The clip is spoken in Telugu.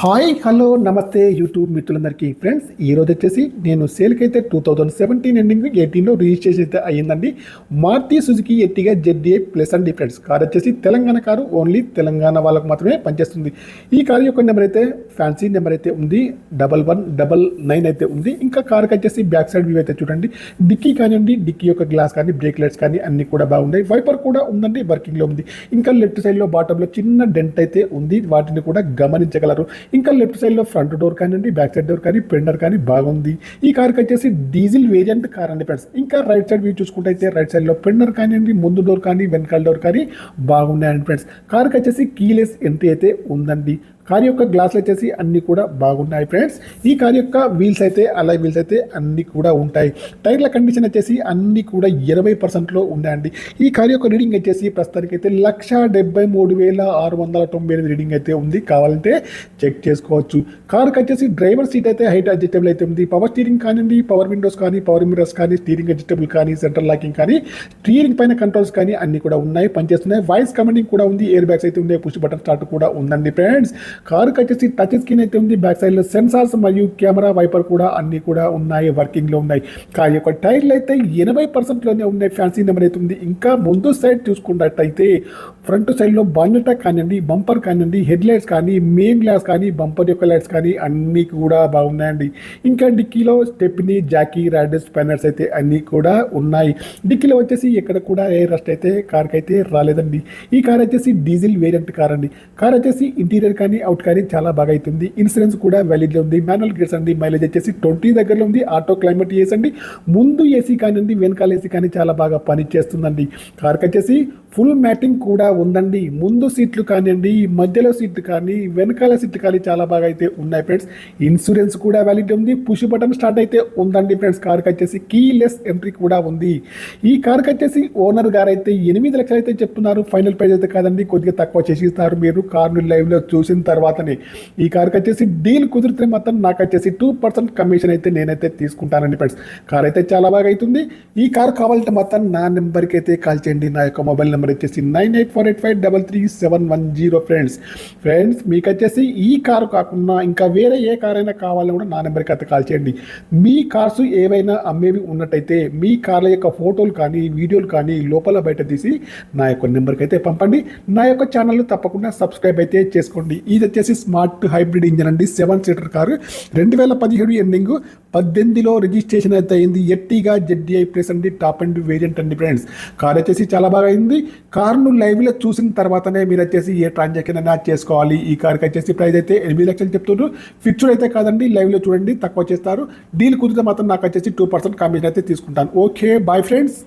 హాయ్ హలో నమస్తే యూట్యూబ్ మిత్రులందరికీ ఫ్రెండ్స్ ఈరోజు వచ్చేసి నేను సేల్కి అయితే 2017 ఎండింగ్ 18లో రిజిస్ట్రేషన్ అయితే అయ్యిందండి. Maruti Suzuki Ertiga ZDI plus అండి ఫ్రెండ్స్. కార్ వచ్చేసి తెలంగాణ కారు, ఓన్లీ తెలంగాణ వాళ్ళకు మాత్రమే పనిచేస్తుంది. ఈ కారు యొక్క నెంబర్ అయితే ఫ్యాన్సీ నెంబర్ అయితే ఉంది, 1199 అయితే ఉంది. ఇంకా కార్కి వచ్చేసి బ్యాక్ సైడ్ వ్యూ అయితే చూడండి. డిక్కీ కానివ్వండి, డిక్కీ యొక్క గ్లాస్ కానీ, బ్రేక్ లైట్స్ కానీ అన్ని కూడా బాగున్నాయి. వైపర్ కూడా ఉందండి, వర్కింగ్లో ఉంది. ఇంకా లెఫ్ట్ సైడ్లో బాటంలో చిన్న డెంట్ అయితే ఉంది, వాటిని కూడా గమనించగలరు. ఇంకా లెఫ్ట్ సైడ్లో ఫ్రంట్ డోర్ కానివ్వండి, బ్యాక్ సైడ్ డోర్ కానీ, ఫెండర్ కానీ బాగుంది. ఈ కార్కి వచ్చేసి డీజిల్ వేరియంట్ కార్ అండి ఫ్రెండ్స్. ఇంకా రైట్ సైడ్ వ్యూ చూసుకుంటే అయితే రైట్ సైడ్లో ఫెండర్ కానివ్వండి, ముందు డోర్ కానీ, వెనకాల డోర్ కానీ బాగున్నాయండి ఫ్రెండ్స్. కార్కి వచ్చేసి కీలెస్ ఎంట్రీ అయితే ఉందండి. కార్ యొక్క గ్లాసులు వచ్చేసి అన్ని కూడా బాగున్నాయి ఫ్రెండ్స్. ఈ కార్ యొక్క వీల్స్ అయితే అలాయ్ వీల్స్ అయితే అన్ని కూడా ఉంటాయి. టైర్ల కండిషన్ వచ్చేసి అన్ని కూడా 80%లో ఉన్నాయండి. ఈ కార్ యొక్క రీడింగ్ వచ్చేసి ప్రస్తుతానికి అయితే 1,73,698 రీడింగ్ అయితే ఉంది. కావాలంటే చెక్ చేసుకోవచ్చు. కార్కి వచ్చేసి డ్రైవర్ సీట్ అయితే హైట్ అడ్జస్టబుల్ అయితే ఉంది. పవర్ స్టీరింగ్ కానివ్వండి, పవర్ విండోస్ కానీ, పవర్ మిర్రర్స్ కానీ, స్టీరింగ్ అడ్జస్టబుల్ కానీ, సెంట్రల్ లాకింగ్ కానీ, స్టీరింగ్ పైన కంట్రోల్స్ కానీ అన్ని కూడా ఉన్నాయి, పనిచేస్తున్నాయి. వాయిస్ కమాండింగ్ కూడా ఉంది, ఎయిర్ బ్యాగ్స్ అయితే ఉన్నాయి, పుష్ బటన్ స్టార్ట్ కూడా ఉందండి ఫ్రెండ్స్. కారుకి వచ్చేసి టచ్ స్క్రీన్ అయితే ఉంది. బ్యాక్ సైడ్లో సెన్సార్స్ మరియు కెమెరా, వైపర్ కూడా అన్ని కూడా ఉన్నాయి, వర్కింగ్లో ఉన్నాయి. కారు యొక్క టైర్లు అయితే 80%లోనే ఉన్నాయి, ఫ్యాన్సీ నెంబర్ అయితే ఉంది. ఇంకా ముందు సైడ్ చూసుకున్నట్టయితే ఫ్రంట్ సైడ్లో బాన్యటా కానివ్వండి, బంపర్ కానివ్వండి, హెడ్ లైట్స్ కానీ, మెయిన్ గ్లాస్ కానీ, బంపర్ యొక్క లైట్స్ కానీ అన్నీ కూడా బాగున్నాయండి. ఇంకా డిక్కీలో స్టెప్ని, జాకీ, రాడెస్, స్పానర్స్ అయితే అన్నీ కూడా ఉన్నాయి. డిక్కీలో వచ్చేసి ఎక్కడ కూడా ఎయిర్ రస్ట్ అయితే కార్కి అయితే రాలేదండి. ఈ కార్ వచ్చేసి డీజిల్ వేరియంట్ కార్ అండి. కార్ వచ్చేసి ఇంటీరియర్ కానీ, అవుట్ కానీ చాలా బాగా అవుతుంది. ఇన్సూరెన్స్ కూడా వ్యాలిడ్లో ఉంది. మాన్యువల్ గేర్స్ అండి. మైలేజ్ వచ్చేసి 20 దగ్గరలో ఉంది. ఆటో క్లైమేట్ ఏసీ అండి. ముందు ఏసీ కానివ్వండి, వెనకాల ఏసీ కానీ చాలా బాగా పనిచేస్తుందండి. కార్కి వచ్చేసి ఫుల్ మ్యాటింగ్ కూడా ఉందండి. ముందు సీట్లు కానివ్వండి, మధ్యలో సీట్లు కానీ, వెనకాల సీట్లు కానీ చాలా బాగా అయితే ఉన్నాయి ఫ్రెండ్స్. ఇన్సూరెన్స్ కూడా వ్యాలిడ్ ఉంది. పుష్ బటన్ స్టార్ట్ అయితే ఉందండి ఫ్రెండ్స్. కార్కి వచ్చేసి కీలెస్ ఎంట్రీ కూడా ఉంది. ఈ కార్కి వచ్చేసి ఓనర్ గారు అయితే 8 లక్షలు అయితే చెప్తున్నారు. ఫైనల్ ప్రైస్ అయితే కాదండి, కొద్దిగా తక్కువ చేసి ఇస్తారు. మీరు కార్ను లైవ్లో చూసిన తర్వాతనే ఈ కార్కి వచ్చేసి డీల్ కుదిరితే మాత్రం నాకు వచ్చేసి 2% కమిషన్ అయితే నేనైతే తీసుకుంటానండి ఫ్రెండ్స్. కార్ అయితే చాలా బాగా అవుతుంది. ఈ కార్ కావాలంటే మాత్రం నా నెంబర్కి అయితే కాల్ చేయండి. నా యొక్క మొబైల్ నెంబర్ వచ్చేసి 9848533710 ఫ్రెండ్స్. మీకు వచ్చేసి ఈ కారు కాకుండా ఇంకా వేరే ఏ కార్ అయినా కావాలని కూడా నా నెంబర్కి అయితే కాల్ చేయండి. మీ కార్స్ ఏవైనా అమ్మేవి ఉన్నట్టయితే మీ కార్ల యొక్క ఫోటోలు కానీ, వీడియోలు కానీ లోపల బయట తీసి నా యొక్క నెంబర్కి అయితే పంపండి. నా యొక్క ఛానల్ తప్పకుండా సబ్స్క్రైబ్ అయితే చేసుకోండి. ఇది వచ్చేసి స్మార్ట్ హైబ్రిడ్ ఇంజన్ అండి, 7 సీటర్ కారు. 2017 ఎండింగ్ 18లో రిజిస్ట్రేషన్ అయితే అయింది. ఎర్టిగా ZDI ప్లస్ అండి, టాప్ అండ్ వేరియంట్ అండి ఫ్రెండ్స్. కార్ వచ్చేసి చాలా బాగా అయింది. కార్ను లైవ్లో చూసిన తర్వాతనే మీరు వచ్చేసి ఏ ట్రాన్సాక్షన్ అయినా చేసుకోవాలి. ఈ కార్కి వచ్చేసి ప్రైస్ అయితే 8 లక్షలు చెప్తున్నారు. ఫిక్స్డ్ అయితే కాదండి, లైవ్లో చూడండి, తక్కువ చేస్తారు. డీల్ కుదిరితే మాత్రం నాకు వచ్చేసి 2% కమిషన్ అయితే తీసుకుంటాను. Okay, bye friends.